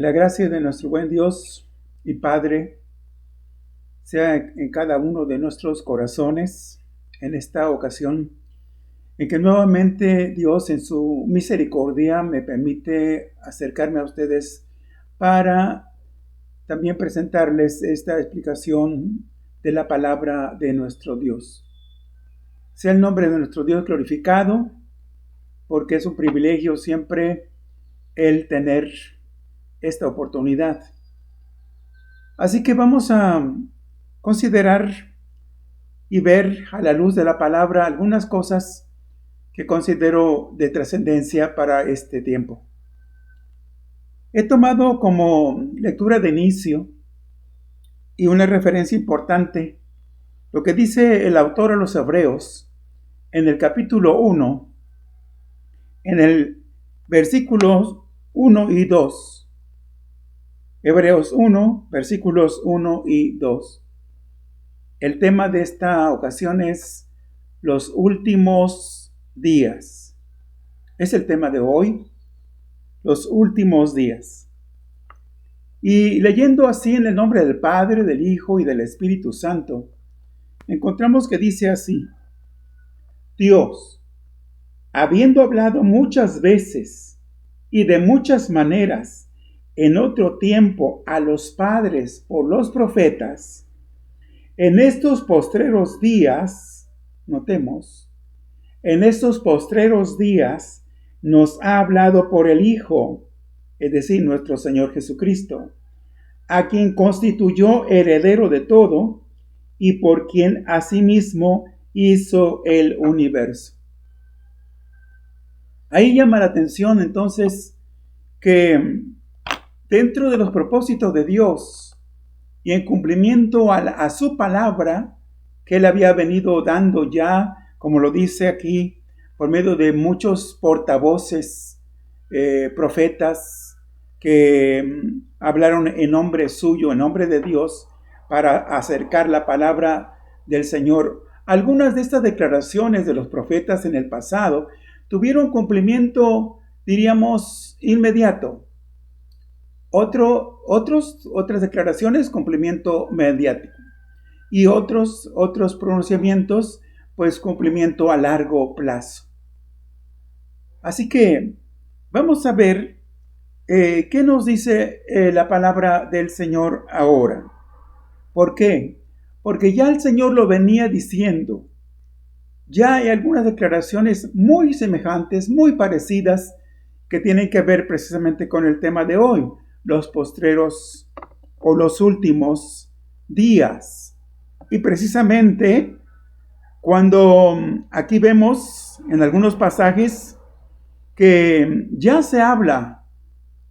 Que la gracia de nuestro buen Dios y Padre sea en cada uno de nuestros corazones en esta ocasión, en que nuevamente Dios en su misericordia me permite acercarme a ustedes para también presentarles esta explicación de la palabra de nuestro Dios. Sea el nombre de nuestro Dios glorificado, porque es un privilegio siempre el tener esta oportunidad. Así que vamos a considerar y ver a la luz de la palabra algunas cosas que considero de trascendencia para este tiempo. He tomado como lectura de inicio y una referencia importante lo que dice el autor a los Hebreos en el capítulo 1, en el versículos 1 y 2. Hebreos 1, versículos 1 y 2. El tema de esta ocasión es los últimos días. Es el tema de hoy, los últimos días. Y leyendo así en el nombre del Padre, del Hijo y del Espíritu Santo, encontramos que dice así: Dios, habiendo hablado muchas veces y de muchas maneras en otro tiempo a los padres por los profetas, en estos postreros días, notemos, en estos postreros días nos ha hablado por el Hijo, es decir, nuestro Señor Jesucristo, a quien constituyó heredero de todo y por quien asimismo hizo el universo. Ahí llama la atención entonces que dentro de los propósitos de Dios y en cumplimiento a su palabra que Él había venido dando ya, como lo dice aquí, por medio de muchos portavoces, profetas que hablaron en nombre suyo, en nombre de Dios, para acercar la palabra del Señor. Algunas de estas declaraciones de los profetas en el pasado tuvieron cumplimiento, diríamos, inmediato. Otras declaraciones, cumplimiento mediático. Y otros pronunciamientos, pues cumplimiento a largo plazo. Así que vamos a ver qué nos dice la palabra del Señor ahora. ¿Por qué? Porque ya el Señor lo venía diciendo. Ya hay algunas declaraciones muy semejantes, muy parecidas, que tienen que ver precisamente con el tema de hoy, los postreros o los últimos días. Y precisamente cuando aquí vemos en algunos pasajes que ya se habla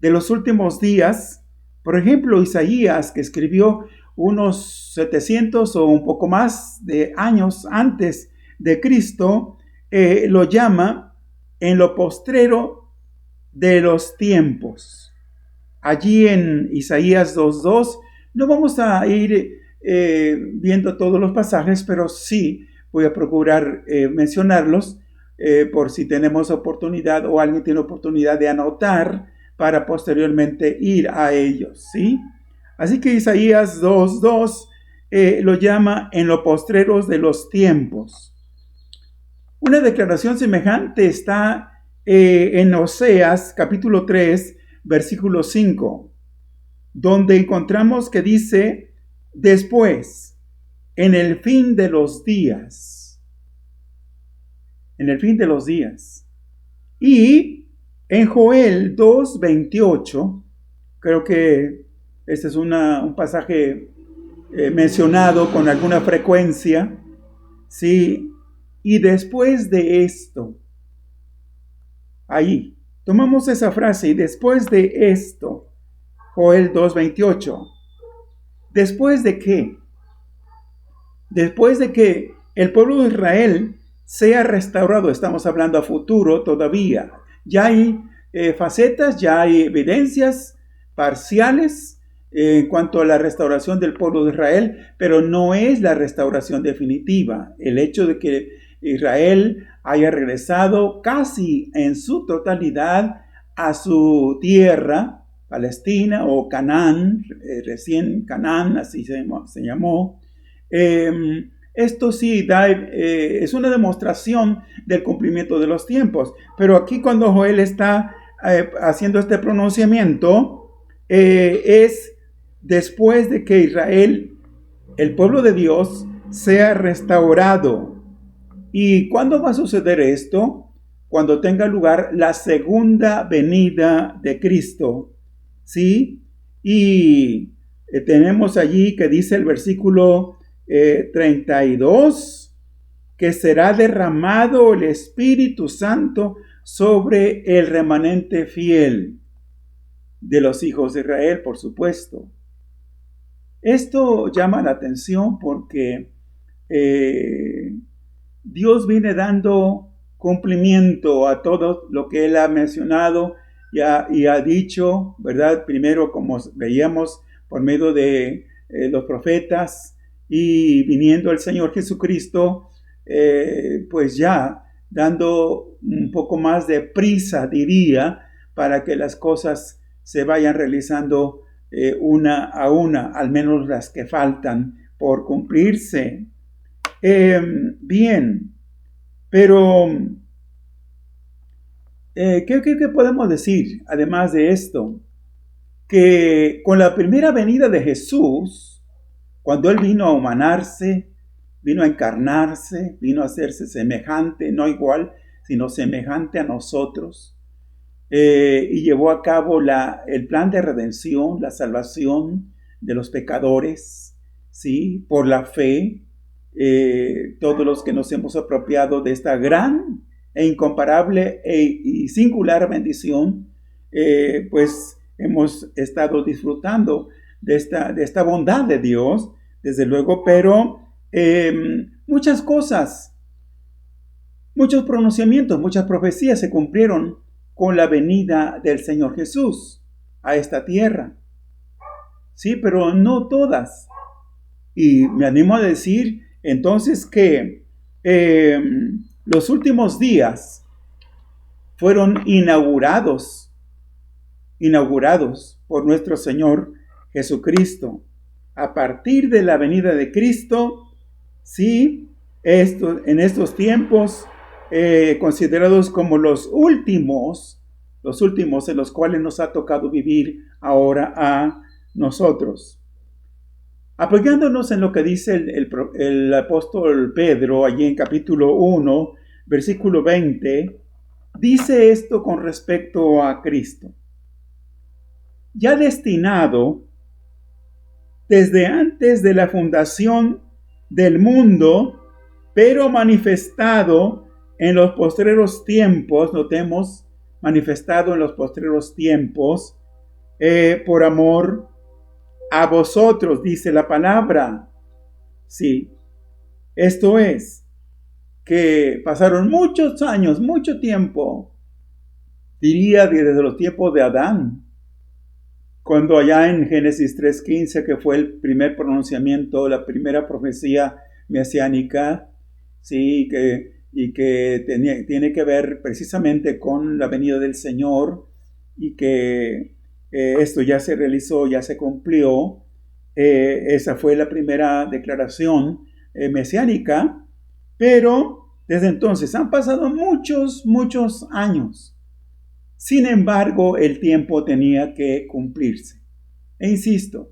de los últimos días, por ejemplo, Isaías, que escribió unos 700 o un poco más de años antes de Cristo, lo llama en lo postrero de los tiempos. Allí en Isaías 2:2, no vamos a ir viendo todos los pasajes, pero sí voy a procurar mencionarlos por si tenemos oportunidad o alguien tiene oportunidad de anotar para posteriormente ir a ellos, ¿sí? Así que Isaías 2:2 lo llama en los postreros de los tiempos. Una declaración semejante está en Oseas capítulo 3, versículo 5, donde encontramos que dice: después, en el fin de los días. En el fin de los días. Y en Joel 2:28, creo que este es un pasaje mencionado con alguna frecuencia, ¿sí? Y después de esto, ahí, tomamos esa frase, y después de esto, Joel 2:28. ¿Después de qué? Después de que el pueblo de Israel sea restaurado, estamos hablando a futuro todavía. Ya hay facetas, ya hay evidencias parciales en cuanto a la restauración del pueblo de Israel, pero no es la restauración definitiva. El hecho de que Israel haya regresado casi en su totalidad a su tierra, Palestina o Canaán, recién Canaán, así se llamó. Esto sí es una demostración del cumplimiento de los tiempos. Pero aquí cuando Joel está haciendo este pronunciamiento, es después de que Israel, el pueblo de Dios, sea restaurado. ¿Y cuándo va a suceder esto? Cuando tenga lugar la segunda venida de Cristo. ¿Sí? Y tenemos allí que dice el versículo 32, que será derramado el Espíritu Santo sobre el remanente fiel de los hijos de Israel, por supuesto. Esto llama la atención porque Dios viene dando cumplimiento a todo lo que Él ha mencionado y ha dicho, ¿verdad? Primero, como veíamos, por medio de los profetas, y viniendo el Señor Jesucristo, pues ya dando un poco más de prisa, diría, para que las cosas se vayan realizando una a una, al menos las que faltan por cumplirse. Bien, pero ¿qué podemos decir además de esto? Que con la primera venida de Jesús, cuando Él vino a humanarse, vino a encarnarse, vino a hacerse semejante, no igual, sino semejante a nosotros, y llevó a cabo el plan de redención, la salvación de los pecadores, ¿sí? Por la fe, todos los que nos hemos apropiado de esta gran e incomparable y singular bendición, pues hemos estado disfrutando de esta bondad de Dios, desde luego, pero muchas cosas, muchos pronunciamientos, muchas profecías se cumplieron con la venida del Señor Jesús a esta tierra. Sí, pero no todas. Y me animo a decir entonces que los últimos días fueron inaugurados por nuestro Señor Jesucristo. A partir de la venida de Cristo, sí, en estos tiempos considerados como los últimos en los cuales nos ha tocado vivir ahora a nosotros. Apoyándonos en lo que dice el apóstol Pedro, allí en capítulo 1, versículo 20, dice esto con respecto a Cristo. Ya destinado desde antes de la fundación del mundo, pero manifestado en los postreros tiempos, notemos, manifestado en los postreros tiempos, por amor a vosotros, dice la palabra. Sí, esto es, que pasaron muchos años, mucho tiempo, diría desde los tiempos de Adán, cuando allá en Génesis 3:15, que fue el primer pronunciamiento, la primera profecía mesiánica, sí, que tiene que ver precisamente con la venida del Señor, y que esto ya se realizó, ya se cumplió. Esa fue la primera declaración mesiánica, pero desde entonces han pasado muchos años. Sin embargo, el tiempo tenía que cumplirse. E insisto,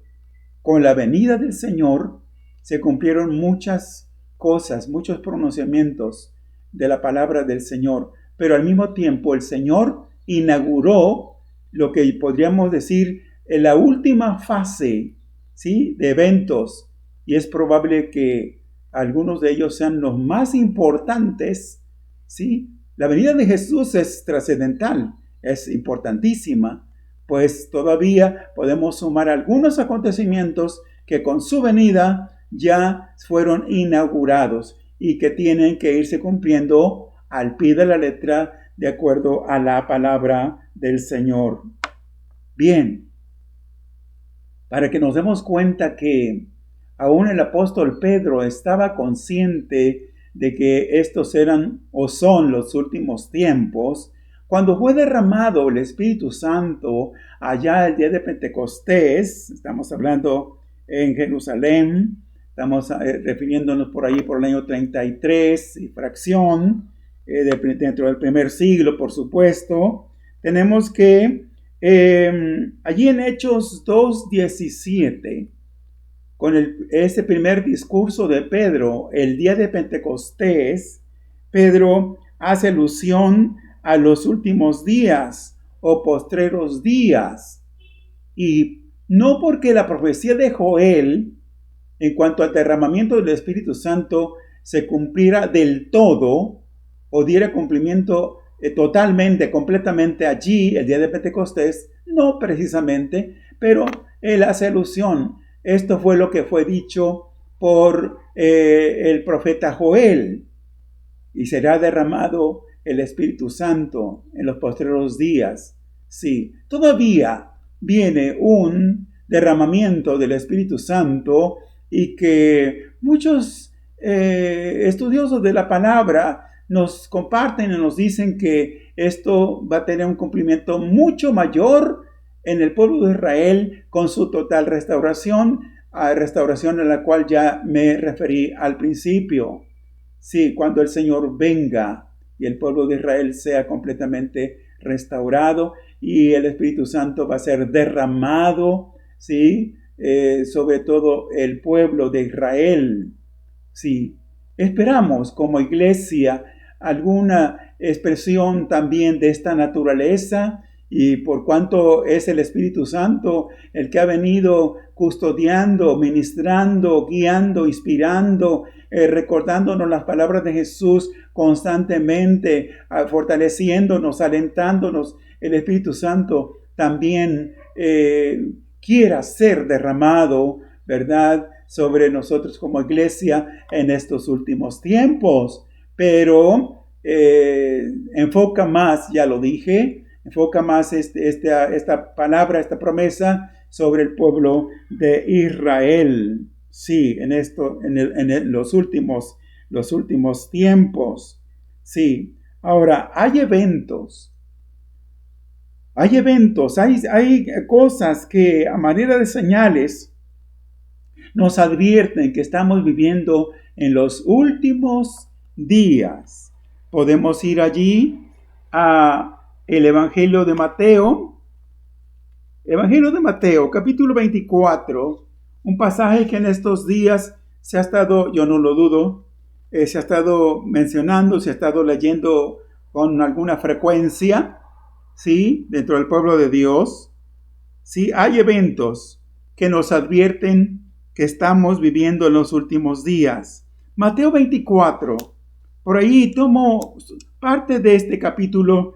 con la venida del Señor se cumplieron muchas cosas, muchos pronunciamientos de la palabra del Señor, pero al mismo tiempo el Señor inauguró lo que podríamos decir en la última fase, ¿sí?, de eventos, y es probable que algunos de ellos sean los más importantes, ¿sí? La venida de Jesús es trascendental, es importantísima, pues todavía podemos sumar algunos acontecimientos que con su venida ya fueron inaugurados y que tienen que irse cumpliendo al pie de la letra de acuerdo a la palabra del Señor. Bien, para que nos demos cuenta que aún el apóstol Pedro estaba consciente de que estos eran o son los últimos tiempos, Cuando fue derramado el Espíritu Santo allá el día de Pentecostés, estamos hablando en Jerusalén, estamos refiriéndonos por ahí por el año 33 y fracción, dentro del primer siglo, por supuesto. Tenemos que allí en Hechos 2:17, con ese primer discurso de Pedro, el día de Pentecostés, Pedro hace alusión a los últimos días o postreros días. Y no porque la profecía de Joel, en cuanto al derramamiento del Espíritu Santo, se cumpliera del todo o diera cumplimiento totalmente, completamente allí, el día de Pentecostés, no precisamente, pero él hace alusión. Esto fue lo que fue dicho por el profeta Joel. Y será derramado el Espíritu Santo en los postreros días. Sí, todavía viene un derramamiento del Espíritu Santo y que muchos estudiosos de la palabra nos comparten y nos dicen que esto va a tener un cumplimiento mucho mayor en el pueblo de Israel con su total restauración, restauración a la cual ya me referí al principio. Sí, cuando el Señor venga y el pueblo de Israel sea completamente restaurado y el Espíritu Santo va a ser derramado, sí, sobre todo el pueblo de Israel. Sí, esperamos como iglesia alguna expresión también de esta naturaleza, y por cuanto es el Espíritu Santo el que ha venido custodiando, ministrando, guiando, inspirando, recordándonos las palabras de Jesús constantemente, fortaleciéndonos, alentándonos, el Espíritu Santo también quiera ser derramado, ¿verdad?, sobre nosotros como iglesia en estos últimos tiempos. Pero enfoca más, ya lo dije, enfoca más esta palabra, esta promesa sobre el pueblo de Israel. Sí, en los últimos tiempos. Sí. Ahora, hay eventos, hay cosas que a manera de señales nos advierten que estamos viviendo en los últimos días. Podemos ir allí a el Evangelio de Mateo, capítulo 24, un pasaje que en estos días se ha estado, yo no lo dudo, se ha estado mencionando, se ha estado leyendo con alguna frecuencia, ¿sí?, dentro del pueblo de Dios. Sí, hay eventos que nos advierten que estamos viviendo en los últimos días. Mateo 24, por ahí tomo parte de este capítulo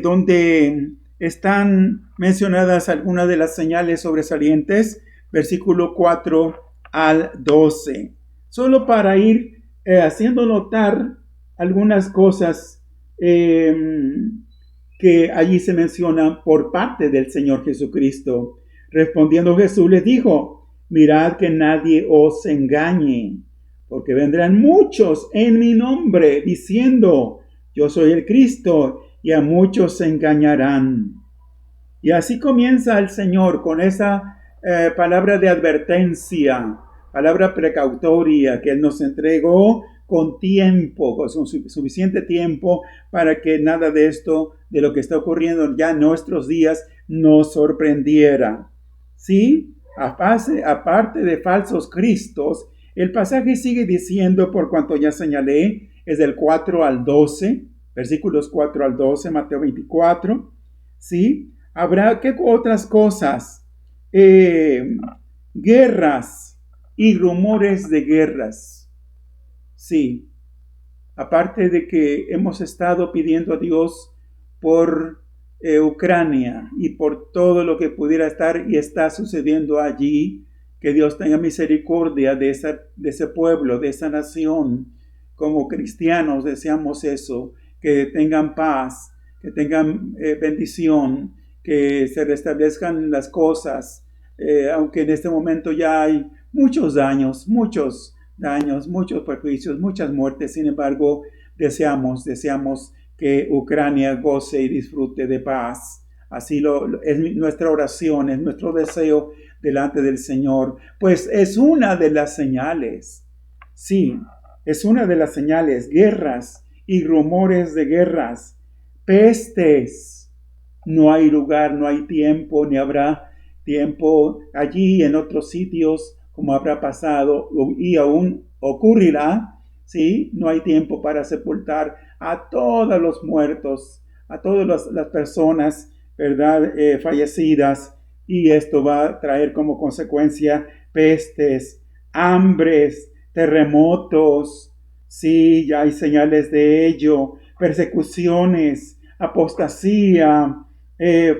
donde están mencionadas algunas de las señales sobresalientes, versículo 4 al 12. Solo para ir haciendo notar algunas cosas que allí se mencionan por parte del Señor Jesucristo. Respondiendo Jesús les dijo: mirad que nadie os engañe, porque vendrán muchos en mi nombre diciendo: yo soy el Cristo, y a muchos se engañarán. Y así comienza el Señor con esa palabra de advertencia, palabra precautoria que Él nos entregó con tiempo, con suficiente tiempo para que nada de esto, de lo que está ocurriendo ya en nuestros días, nos sorprendiera. ¿Sí? Aparte de falsos cristos, el pasaje sigue diciendo, por cuanto ya señalé, es del 4 al 12, versículos 4 al 12, Mateo 24, ¿sí? Habrá, ¿qué otras cosas? Guerras y rumores de guerras. Sí, aparte de que hemos estado pidiendo a Dios por Ucrania y por todo lo que pudiera estar y está sucediendo allí, que Dios tenga misericordia de ese pueblo, de esa nación. Como cristianos deseamos eso, que tengan paz, que tengan bendición, que se restablezcan las cosas, aunque en este momento ya hay muchos daños, muchos perjuicios, muchas muertes. Sin embargo, deseamos que Ucrania goce y disfrute de paz. Así es nuestra oración, es nuestro deseo delante del Señor, pues es una de las señales. Sí, es una de las señales, guerras y rumores de guerras, pestes. No hay lugar, no hay tiempo, ni habrá tiempo allí en otros sitios como habrá pasado y aún ocurrirá. Sí, no hay tiempo para sepultar a todos los muertos, a todas las personas, ¿verdad? Fallecidas, y esto va a traer como consecuencia pestes, hambres, terremotos. Sí, ya hay señales de ello, persecuciones, apostasía,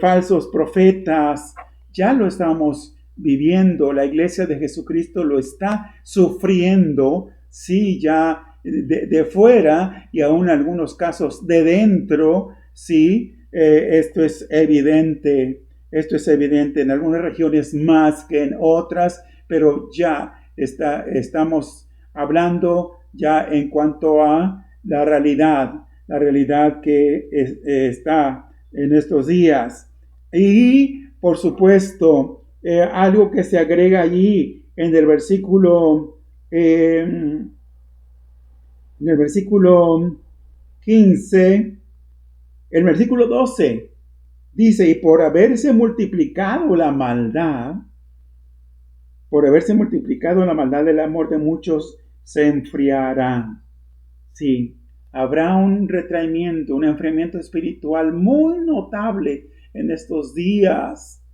falsos profetas. Ya lo estamos viviendo, la iglesia de Jesucristo lo está sufriendo, sí, ya de fuera y aún en algunos casos de dentro, sí, esto es evidente en algunas regiones más que en otras, pero ya estamos hablando ya en cuanto a la realidad que está en estos días. Y, por supuesto, algo que se agrega allí en el versículo 15, el versículo 12, dice, y por haberse multiplicado la maldad del amor de muchos se enfriará. Sí, habrá un retraimiento, un enfriamiento espiritual muy notable en estos días.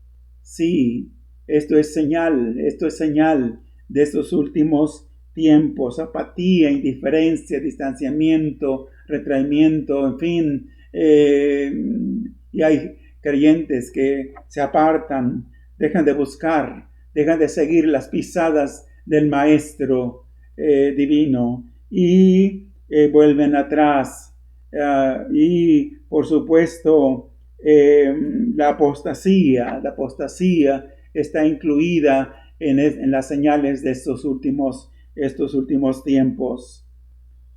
Sí, esto es señal de estos últimos tiempos, apatía, indiferencia, distanciamiento, retraimiento, en fin, y hay creyentes que se apartan, dejan de buscar, dejan de seguir las pisadas del Maestro divino y vuelven atrás. Y por supuesto, la apostasía está incluida en las señales de estos últimos tiempos.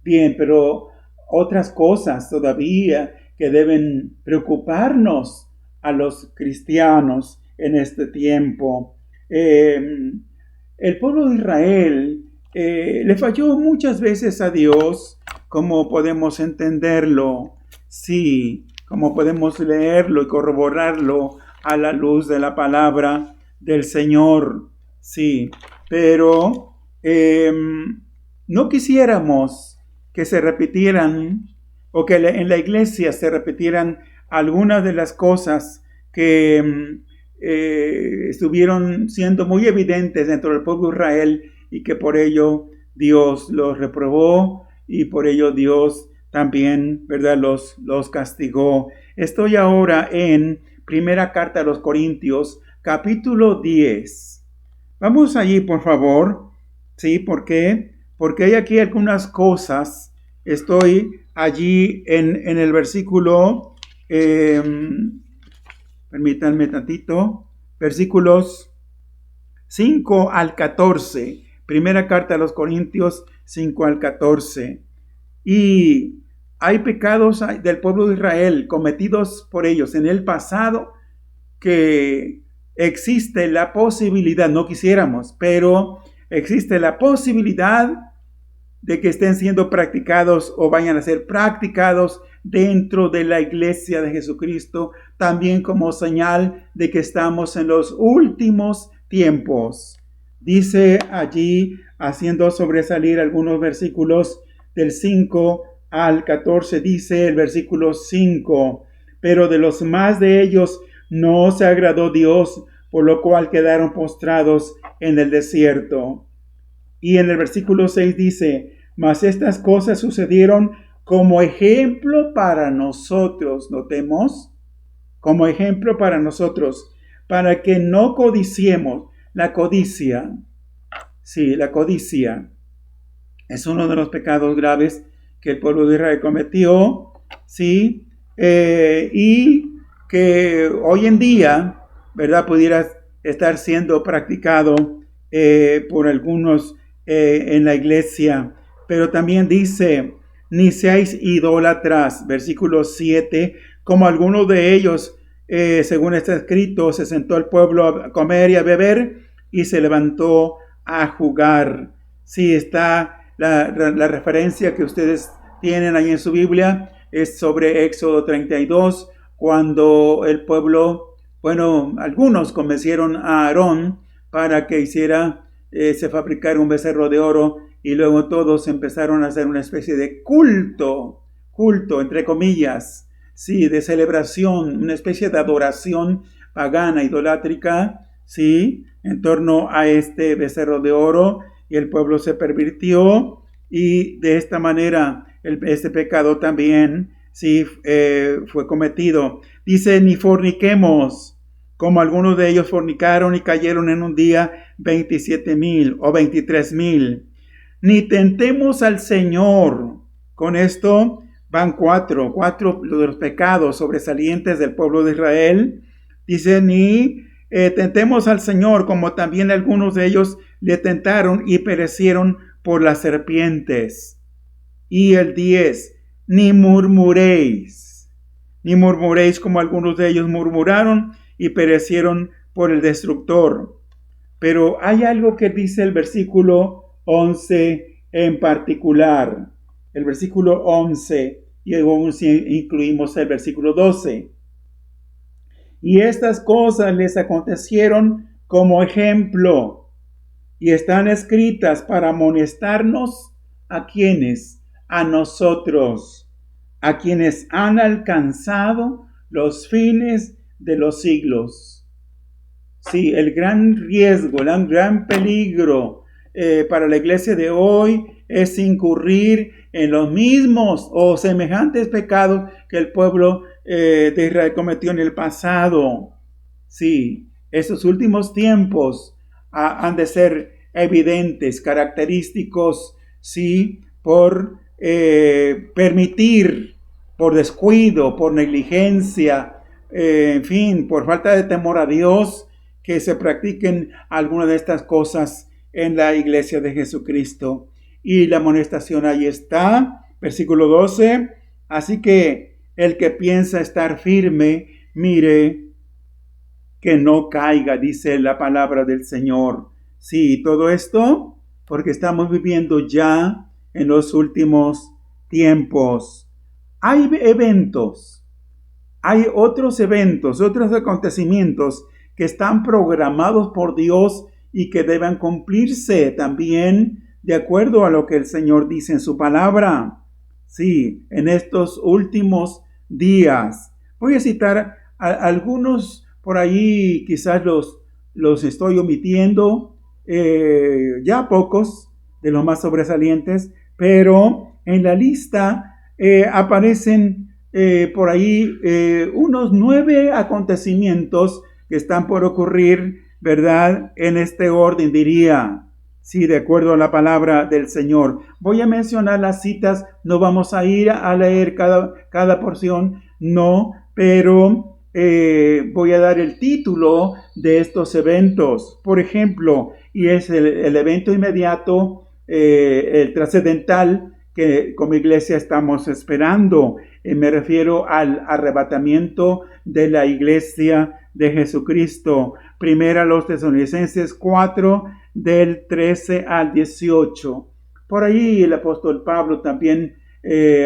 Bien, pero otras cosas todavía que deben preocuparnos a los cristianos en este tiempo. El pueblo de Israel le falló muchas veces a Dios, como podemos entenderlo. Sí, como podemos leerlo y corroborarlo a la luz de la palabra del Señor. Sí, pero no quisiéramos que se repitieran o que en la iglesia se repitieran algunas de las cosas que estuvieron siendo muy evidentes dentro del pueblo de Israel y que por ello Dios los reprobó y por ello Dios también, ¿verdad?, los castigó. Estoy ahora en Primera Carta a los Corintios, capítulo 10. Vamos allí, por favor. ¿Sí? ¿Por qué? Porque hay aquí algunas cosas. Estoy allí en el versículo, permítanme tantito, versículos 5 al 14. Primera Carta a los Corintios 5 al 14. Y hay pecados del pueblo de Israel cometidos por ellos en el pasado que existe la posibilidad, no quisiéramos, pero existe la posibilidad de que estén siendo practicados o vayan a ser practicados dentro de la iglesia de Jesucristo, también como señal de que estamos en los últimos tiempos. Dice allí, haciendo sobresalir algunos versículos del 5 al 14, dice el versículo 5, pero de los más de ellos no se agradó Dios, por lo cual quedaron postrados en el desierto. Y en el versículo 6 dice, mas estas cosas sucedieron como ejemplo para nosotros, notemos, como ejemplo para nosotros, para que no codiciemos. La codicia, sí, la codicia es uno de los pecados graves que el pueblo de Israel cometió, sí, y que hoy en día, ¿verdad?, pudiera estar siendo practicado por algunos en la iglesia. Pero también dice, ni seáis idólatras. Versículo 7, como algunos de ellos, según está escrito, se sentó el pueblo a comer y a beber y se levantó a jugar. Sí, está la referencia que ustedes tienen ahí en su Biblia, es sobre Éxodo 32, cuando el pueblo, bueno, algunos convencieron a Aarón para que se fabricara un becerro de oro, y luego todos empezaron a hacer una especie de culto entre comillas, sí, de celebración, una especie de adoración pagana, idolátrica, sí, en torno a este becerro de oro, y el pueblo se pervirtió, y de esta manera este pecado también, sí, fue cometido. Dice, ni forniquemos, como algunos de ellos fornicaron y cayeron en un día 27,000 o 23,000. Ni tentemos al Señor. Con esto van cuatro de los pecados sobresalientes del pueblo de Israel. Dice, ni tentemos al Señor, como también algunos de ellos le tentaron y perecieron por las serpientes. Y el 10, ni murmuréis como algunos de ellos murmuraron y perecieron por el destructor. Pero hay algo que dice el versículo 11 en particular. El versículo 11, y luego incluimos el versículo 12. Y estas cosas les acontecieron como ejemplo, y están escritas para amonestarnos a quienes, a nosotros, a quienes han alcanzado los fines de los siglos. Sí, el gran riesgo, el gran peligro para la iglesia de hoy es incurrir en los mismos o semejantes pecados que el pueblo de Israel cometió en el pasado. Sí, estos últimos tiempos han de ser evidentes, característicos, sí, por permitir, por descuido, por negligencia, en fin, por falta de temor a Dios, que se practiquen algunas de estas cosas en la iglesia de Jesucristo. Y la amonestación ahí está, versículo 12. Así que el que piensa estar firme, mire que no caiga, dice la palabra del Señor. Sí, todo esto porque estamos viviendo ya en los últimos tiempos. Hay eventos, hay otros eventos, otros acontecimientos que están programados por Dios y que deben cumplirse también de acuerdo a lo que el Señor dice en su palabra. Sí, en estos últimos días. Voy a citar algunos por ahí, quizás los estoy omitiendo, ya pocos de los más sobresalientes, pero en la lista aparecen por ahí unos 9 acontecimientos que están por ocurrir, ¿verdad? En este orden, diría, sí, de acuerdo a la palabra del Señor. Voy a mencionar las citas, no vamos a ir a leer cada porción, no, pero voy a dar el título de estos eventos. Por ejemplo, y es el evento inmediato, el trascendental, que como iglesia estamos esperando. Me refiero al arrebatamiento de la iglesia de Jesucristo. Primera los Tesalonicenses 4, del 13 al 18. Por ahí el apóstol Pablo también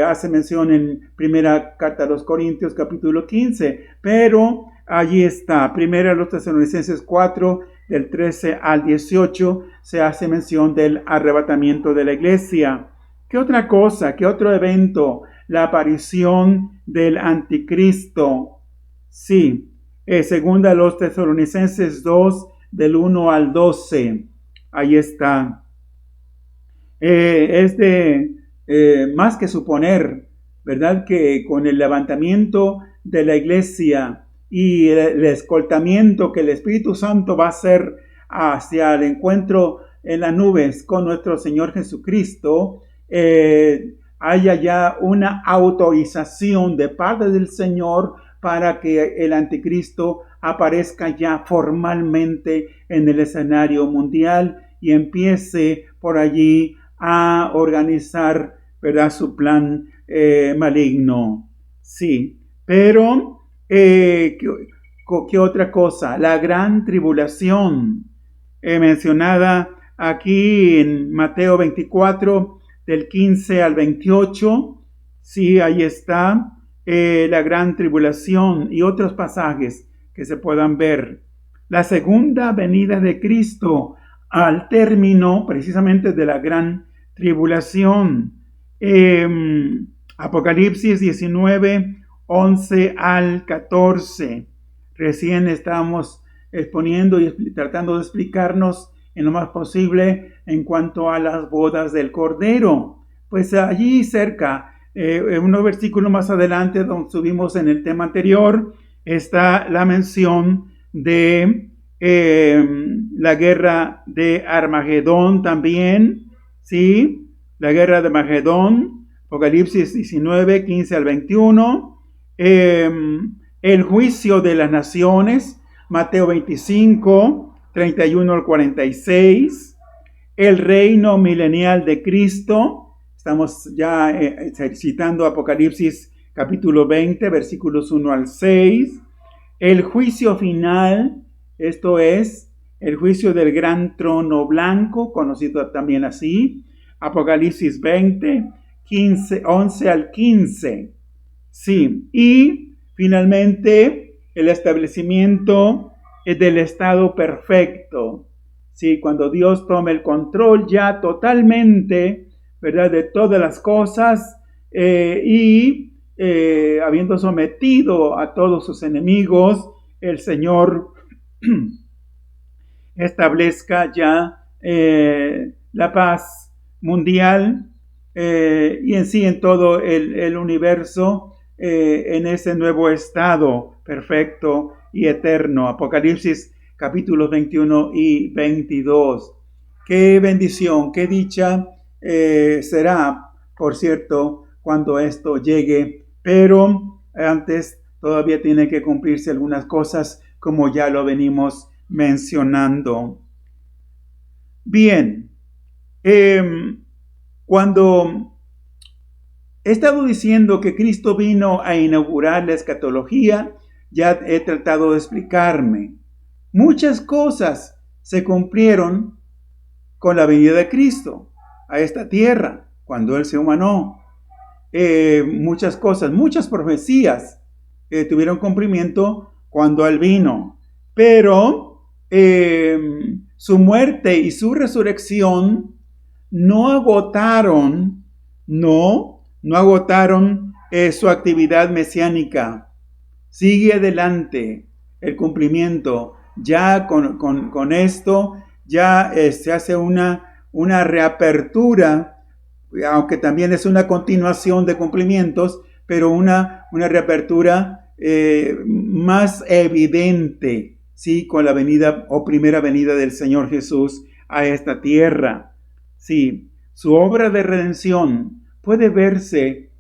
hace mención en primera carta a los Corintios capítulo 15, pero allí está, primera los Tesalonicenses 4, del 13 al 18, se hace mención del arrebatamiento de la iglesia. ¿Qué otra cosa? ¿Qué otro evento? La aparición del anticristo. Sí, segunda los Tesalonicenses 2, del 1 al 12. Ahí está. Es de más que suponer, ¿verdad? Que con el levantamiento de la iglesia y el escoltamiento que el Espíritu Santo va a hacer hacia el encuentro en las nubes con nuestro Señor Jesucristo, haya ya una autorización de parte del Señor para que el anticristo aparezca ya formalmente en el escenario mundial y empiece por allí a organizar, ¿verdad? Su plan maligno. Sí, pero ¿qué otra cosa? La gran tribulación mencionada aquí en Mateo 24, del 15 al 28. Sí, ahí está la gran tribulación y otros pasajes que se puedan ver. La segunda venida de Cristo al término precisamente de la gran tribulación. Apocalipsis 19, 11 al 14. Recién estábamos exponiendo y tratando de explicarnos en lo más posible en cuanto a las bodas del Cordero. Pues allí cerca, unos versículos más adelante, donde subimos en el tema anterior, está la mención de la guerra de Armagedón también, ¿sí? La guerra de Armagedón, Apocalipsis 19, 15 al 21, el juicio de las naciones, Mateo 25, 31 al 46, el reino milenial de Cristo, estamos ya citando Apocalipsis capítulo 20, versículos 1 al 6, el juicio final, esto es, el juicio del gran trono blanco, conocido también así, Apocalipsis 20, 11 al 15. Sí, y finalmente el establecimiento del estado perfecto. Sí, cuando Dios tome el control ya totalmente, ¿verdad?, de todas las cosas y habiendo sometido a todos sus enemigos, el Señor establezca ya la paz mundial y en sí en todo el universo en ese nuevo estado perfecto y eterno. Apocalipsis capítulos 21 y 22. Qué bendición, qué dicha será, por cierto, cuando esto llegue, pero antes todavía tiene que cumplirse algunas cosas como ya lo venimos mencionando. Bien, cuando he estado diciendo que Cristo vino a inaugurar la escatología, ya he tratado de explicarme. Muchas cosas se cumplieron con la venida de Cristo a esta tierra, cuando Él se humanó. Muchas cosas, muchas profecías tuvieron cumplimiento cuando Él vino. Pero su muerte y su resurrección no agotaron su actividad mesiánica. Sigue adelante el cumplimiento. Ya con esto ya se hace una reapertura, aunque también es una continuación de cumplimientos, pero una reapertura más evidente, ¿sí?, con la venida o primera venida del Señor Jesús a esta tierra. Sí, su obra de redención puede verse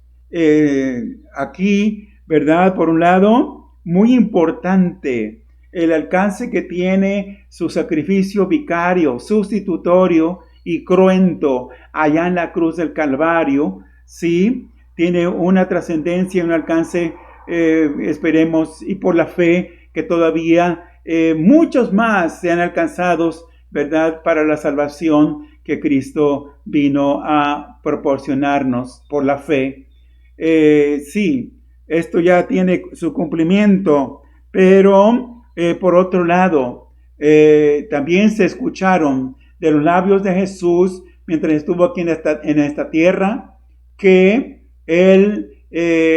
aquí, ¿verdad? Por un lado, muy importante el alcance que tiene su sacrificio vicario, sustitutorio y cruento allá en la cruz del Calvario. Sí, tiene una trascendencia, un alcance, esperemos, y por la fe que todavía muchos más sean alcanzados, ¿verdad?, para la salvación que Cristo vino a proporcionarnos por la fe. Sí, esto ya tiene su cumplimiento, pero por otro lado, también se escucharon de los labios de Jesús mientras estuvo aquí en esta tierra, que Él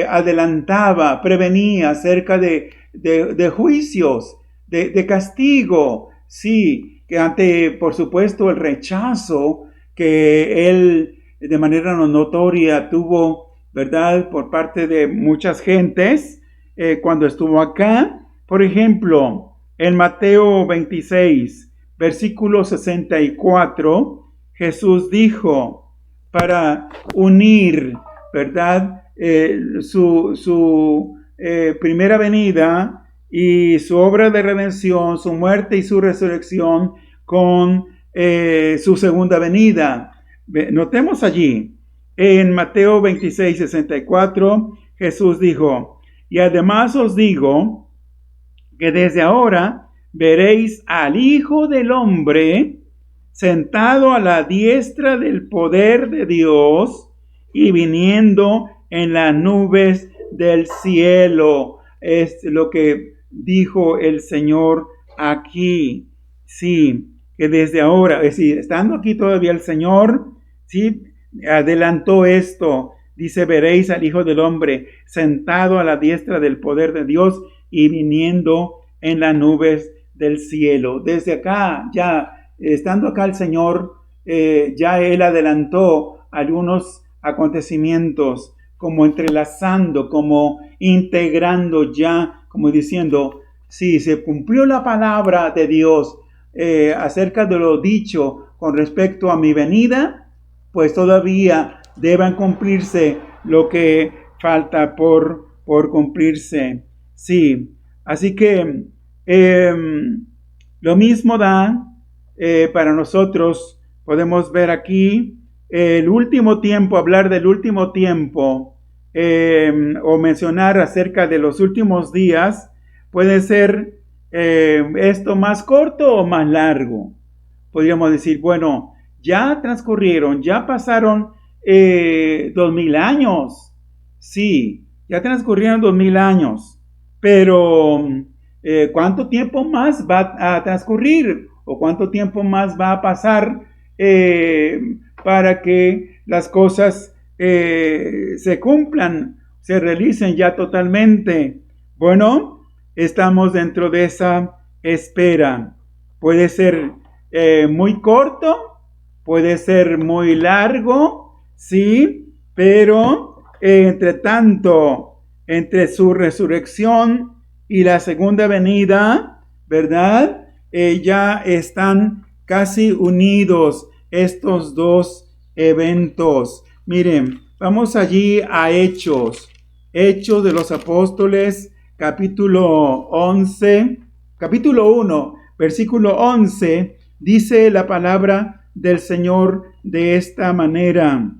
adelantaba, prevenía acerca de juicios, de castigo, sí, que ante, por supuesto, el rechazo que Él de manera notoria tuvo, ¿verdad?, por parte de muchas gentes cuando estuvo acá. Por ejemplo, en Mateo 26, versículo 64, Jesús dijo, para unir, ¿verdad?, su primera venida y su obra de redención, su muerte y su resurrección con su segunda venida. Notemos allí En Mateo 26:64, Jesús dijo: y además os digo que desde ahora veréis al Hijo del Hombre sentado a la diestra del poder de Dios y viniendo en las nubes del cielo. Es lo que dijo el Señor aquí. Sí, que desde ahora, es decir, estando aquí todavía el Señor, sí, adelantó esto. Dice: veréis al Hijo del Hombre sentado a la diestra del poder de Dios y viniendo en las nubes del cielo. Desde acá, ya estando acá el Señor, ya Él adelantó algunos acontecimientos, como entrelazando, como integrando ya, como diciendo: sí, se cumplió la palabra de Dios acerca de lo dicho con respecto a mi venida, pues todavía deban cumplirse lo que falta por cumplirse. Sí, así que lo mismo da para nosotros. Podemos ver aquí el último tiempo, hablar del último tiempo o mencionar acerca de los últimos días. Puede ser esto más corto o más largo. Podríamos decir, bueno, ya transcurrieron, ya pasaron 2000 años. Sí, ya transcurrieron 2000 años. Pero ¿cuánto tiempo más va a transcurrir? ¿O cuánto tiempo más va a pasar para que las cosas se cumplan, se realicen ya totalmente? Bueno, estamos dentro de esa espera. Puede ser muy corto, puede ser muy largo, sí, pero entre tanto, entre su resurrección y la segunda venida, ¿verdad? Ya están casi unidos estos dos eventos. Miren, vamos allí a Hechos de los Apóstoles, capítulo 11, capítulo 1, versículo 11, dice la palabra del Señor de esta manera.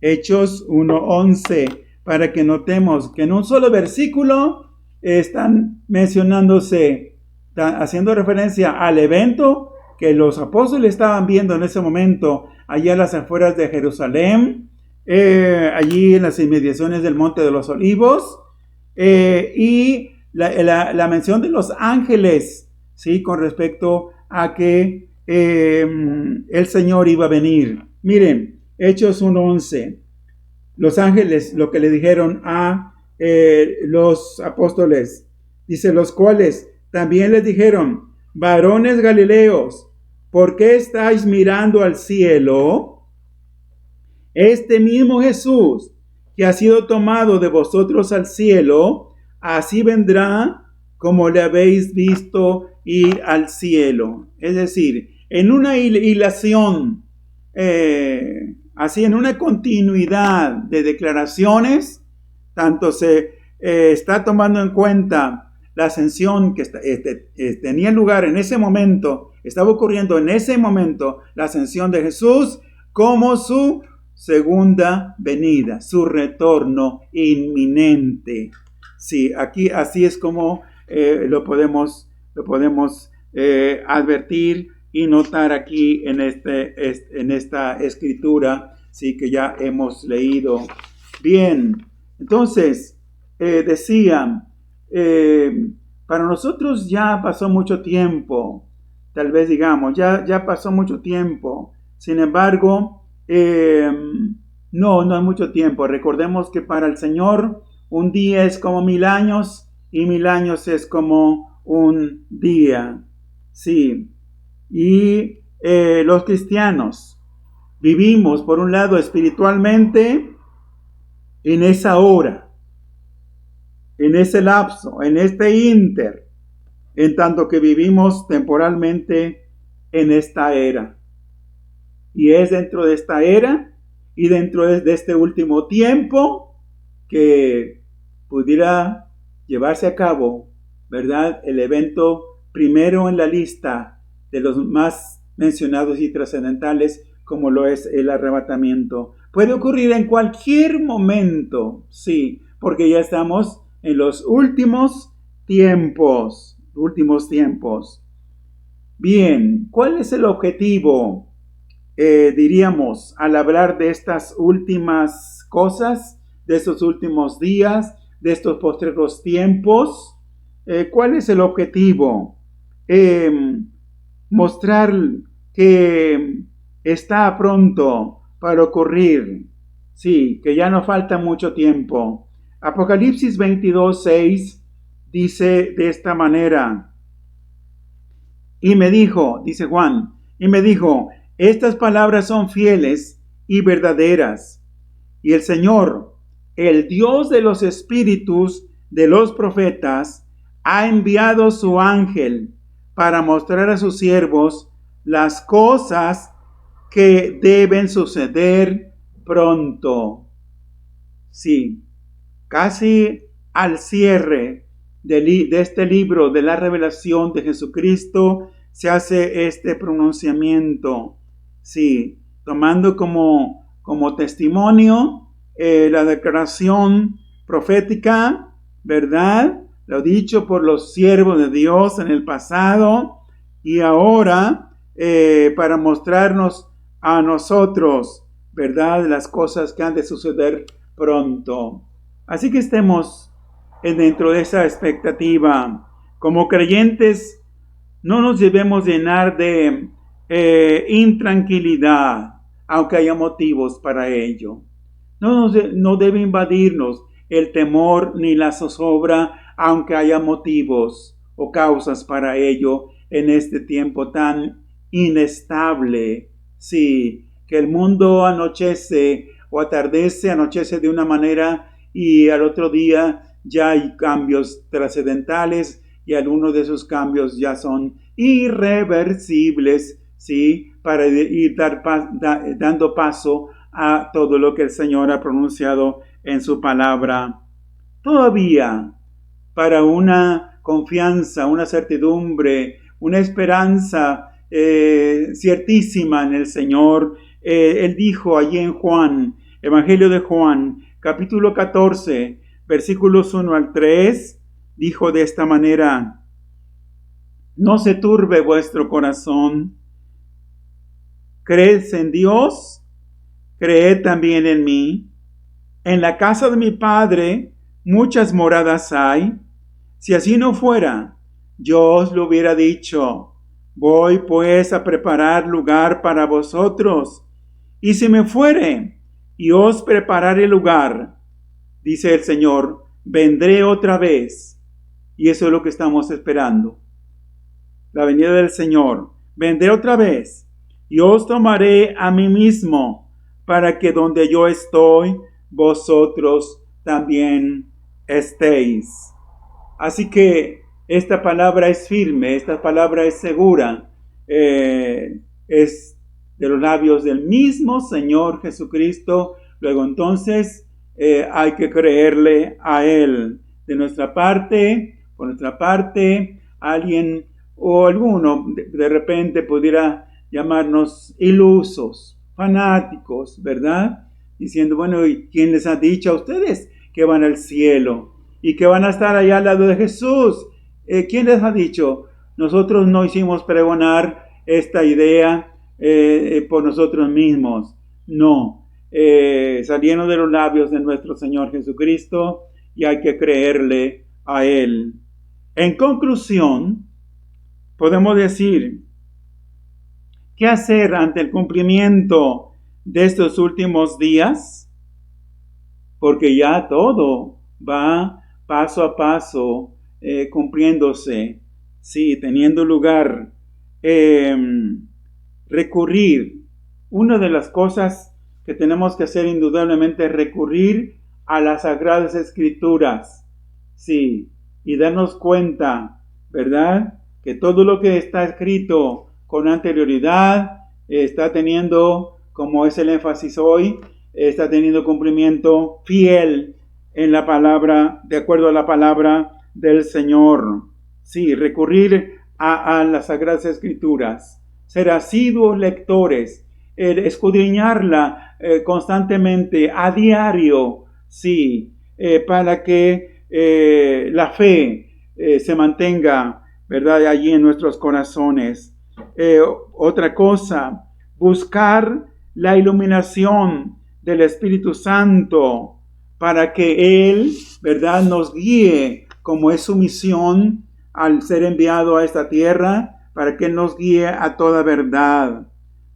Hechos 1:11, para que notemos que en un solo versículo están mencionándose, haciendo referencia al evento que los apóstoles estaban viendo en ese momento allá a las afueras de Jerusalén, allí en las inmediaciones del Monte de los Olivos, y la mención de los ángeles, ¿sí? Con respecto a que el Señor iba a venir. Miren, Hechos 1:11, los ángeles lo que le dijeron a los apóstoles, dice: los cuales también les dijeron: varones galileos, ¿por qué estáis mirando al cielo? Este mismo Jesús que ha sido tomado de vosotros al cielo, así vendrá como le habéis visto ir al cielo. Es decir, en una hilación, así en una continuidad de declaraciones, tanto se está tomando en cuenta la ascensión que tenía lugar en ese momento, estaba ocurriendo en ese momento la ascensión de Jesús, como su segunda venida, su retorno inminente. Sí, aquí así es como lo podemos advertir y notar aquí en esta escritura, sí, que ya hemos leído. Bien, entonces decía, para nosotros ya pasó mucho tiempo, tal vez digamos, ya pasó mucho tiempo. Sin embargo, no hay mucho tiempo. Recordemos que para el Señor un día es como 1000 años y 1000 años es como un día. Sí. Y los cristianos vivimos, por un lado, espiritualmente en esa hora, en ese lapso, en este ínter, en tanto que vivimos temporalmente en esta era. Y es dentro de esta era y dentro de este último tiempo que pudiera llevarse a cabo, ¿verdad?, el evento primero en la lista de los más mencionados y trascendentales, como lo es el arrebatamiento. Puede ocurrir en cualquier momento, sí, porque ya estamos en los últimos tiempos. Bien, ¿cuál es el objetivo, diríamos, al hablar de estas últimas cosas, de estos últimos días, de estos postreros tiempos? ¿Cuál es el objetivo? Mostrar que está pronto para ocurrir. Sí, que ya no falta mucho tiempo. Apocalipsis 22:6 dice de esta manera: y me dijo, dice Juan, y me dijo, estas palabras son fieles y verdaderas. Y el Señor, el Dios de los espíritus de los profetas, ha enviado su ángel para mostrar a sus siervos las cosas que deben suceder pronto. Sí, casi al cierre de este libro de la revelación de Jesucristo se hace este pronunciamiento. Sí, tomando como testimonio la declaración profética, ¿verdad? Lo dicho por los siervos de Dios en el pasado y ahora para mostrarnos a nosotros, ¿verdad? Las cosas que han de suceder pronto. Así que estemos dentro de esa expectativa. Como creyentes, no nos debemos llenar de intranquilidad, aunque haya motivos para ello. No debe invadirnos el temor ni la zozobra, aunque haya motivos o causas para ello en este tiempo tan inestable. Sí, que el mundo anochece o anochece de una manera y al otro día ya hay cambios trascendentales y algunos de esos cambios ya son irreversibles, ¿sí? Para ir dando paso a todo lo que el Señor ha pronunciado en su palabra. Todavía, para una confianza, una certidumbre, una esperanza ciertísima en el Señor, Él dijo allí en Juan, Evangelio de Juan, capítulo 14, versículos 1 al 3, dijo de esta manera: no se turbe vuestro corazón, creed en Dios, creed también en mí. En la casa de mi Padre muchas moradas hay. Si así no fuera, yo os lo hubiera dicho. Voy pues a preparar lugar para vosotros. Y si me fuere y os prepararé lugar, dice el Señor, vendré otra vez. Y eso es lo que estamos esperando. La venida del Señor. Vendré otra vez y os tomaré a mí mismo, para que donde yo estoy, vosotros también estéis. Así que esta palabra es firme, esta palabra es segura, es de los labios del mismo Señor Jesucristo. Luego entonces hay que creerle a Él. De nuestra parte, por nuestra parte, alguien o alguno de repente pudiera llamarnos ilusos, fanáticos, ¿verdad? Diciendo, bueno, ¿y quién les ha dicho a ustedes que van al cielo y que van a estar allá al lado de Jesús? ¿Quién les ha dicho? Nosotros no hicimos pregonar esta idea por nosotros mismos. No, salieron de los labios de nuestro Señor Jesucristo y hay que creerle a Él. En conclusión, podemos decir, ¿qué hacer ante el cumplimiento de estos últimos días? Porque ya todo va paso a paso cumpliéndose, sí, teniendo lugar. Recurrir, una de las cosas que tenemos que hacer indudablemente es recurrir a las Sagradas Escrituras, sí, y darnos cuenta, ¿verdad?, que todo lo que está escrito con anterioridad está teniendo, como es el énfasis hoy, está teniendo cumplimiento fiel en la palabra, de acuerdo a la palabra del Señor. Sí, recurrir a las Sagradas Escrituras, ser asiduos lectores el escudriñarla constantemente, a diario, sí, para que la fe se mantenga, ¿verdad?, allí en nuestros corazones. Otra cosa, buscar la iluminación del Espíritu Santo para que Él, ¿verdad?, nos guíe, como es su misión al ser enviado a esta tierra, para que Él nos guíe a toda verdad,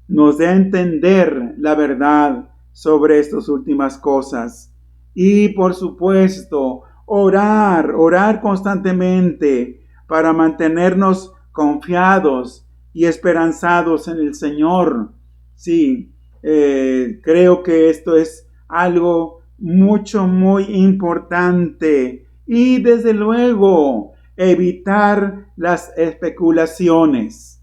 nos dé a entender la verdad sobre estas últimas cosas. Y por supuesto, orar constantemente para mantenernos confiados y esperanzados en el Señor. Sí, creo que esto es algo muy importante. Y desde luego, evitar las especulaciones.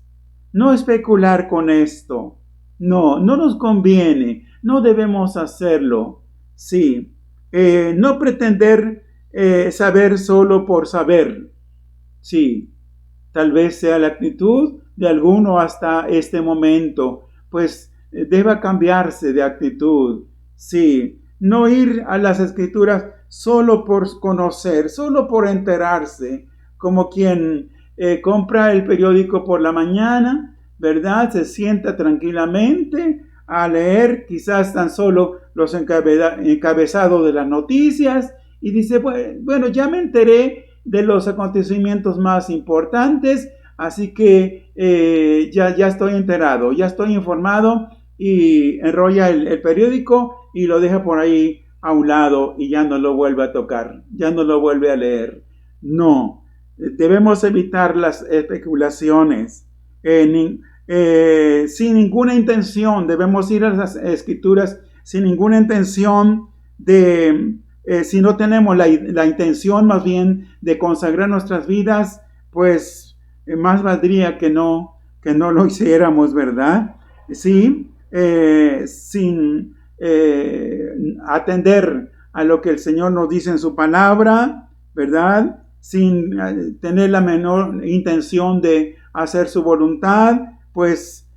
No especular con esto. No nos conviene. No debemos hacerlo. Sí, no pretender saber solo por saber. Sí, tal vez sea la actitud de alguno hasta este momento, pues deba cambiarse de actitud. Sí, no ir a las escrituras solo por conocer, solo por enterarse, como quien compra el periódico por la mañana, ¿verdad? Se sienta tranquilamente a leer quizás tan solo los encabezados de las noticias y dice, bueno, ya me enteré de los acontecimientos más importantes, así que ya estoy enterado, ya estoy informado, y enrolla el periódico y lo deja por ahí a un lado y ya no lo vuelve a tocar, ya no lo vuelve a leer. No, debemos evitar las especulaciones. Sin ninguna intención, debemos ir a las escrituras sin ninguna intención de, si no tenemos la intención más bien de consagrar nuestras vidas, pues más valdría que no lo hiciéramos, ¿verdad? Sí, sin atender a lo que el Señor nos dice en su palabra, ¿verdad? Sin tener la menor intención de hacer su voluntad, pues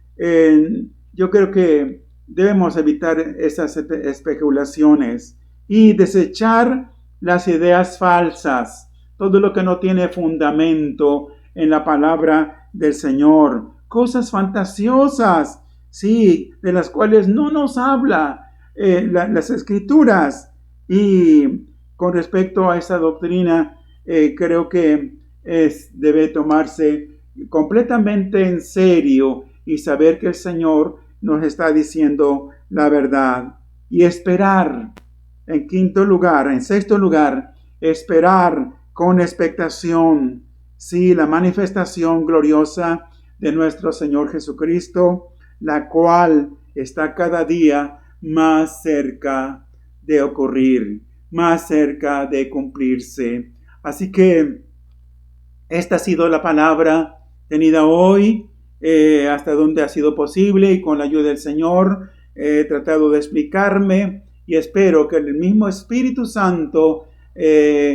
yo creo que debemos evitar esas especulaciones y desechar las ideas falsas, todo lo que no tiene fundamento en la palabra del Señor, cosas fantasiosas, sí, de las cuales no nos habla las escrituras. Y con respecto a esa doctrina, creo que debe tomarse completamente en serio y saber que el Señor nos está diciendo la verdad. Y esperar, en sexto lugar, esperar con expectación, sí, la manifestación gloriosa de nuestro Señor Jesucristo, la cual está cada día más cerca de ocurrir, más cerca de cumplirse. Así que esta ha sido la palabra tenida hoy, hasta donde ha sido posible, y con la ayuda del Señor he tratado de explicarme, y espero que el mismo Espíritu Santo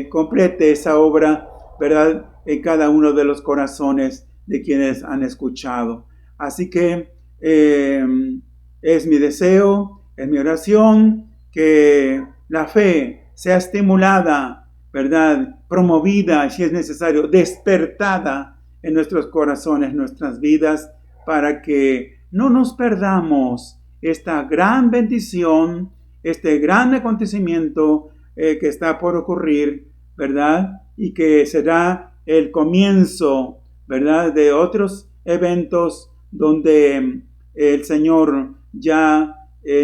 complete esa obra, ¿verdad?, en cada uno de los corazones de quienes han escuchado. Así que es mi deseo, es mi oración, que la fe sea estimulada, ¿verdad?, promovida, si es necesario, despertada en nuestros corazones, nuestras vidas, para que no nos perdamos esta gran bendición, este gran acontecimiento que está por ocurrir, ¿verdad?, y que será el comienzo, ¿verdad?, de otros eventos donde el Señor ya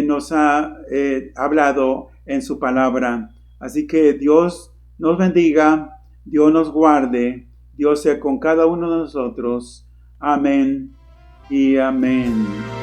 nos ha hablado en su palabra. Así que Dios nos bendiga, Dios nos guarde, Dios sea con cada uno de nosotros. Amén y amén.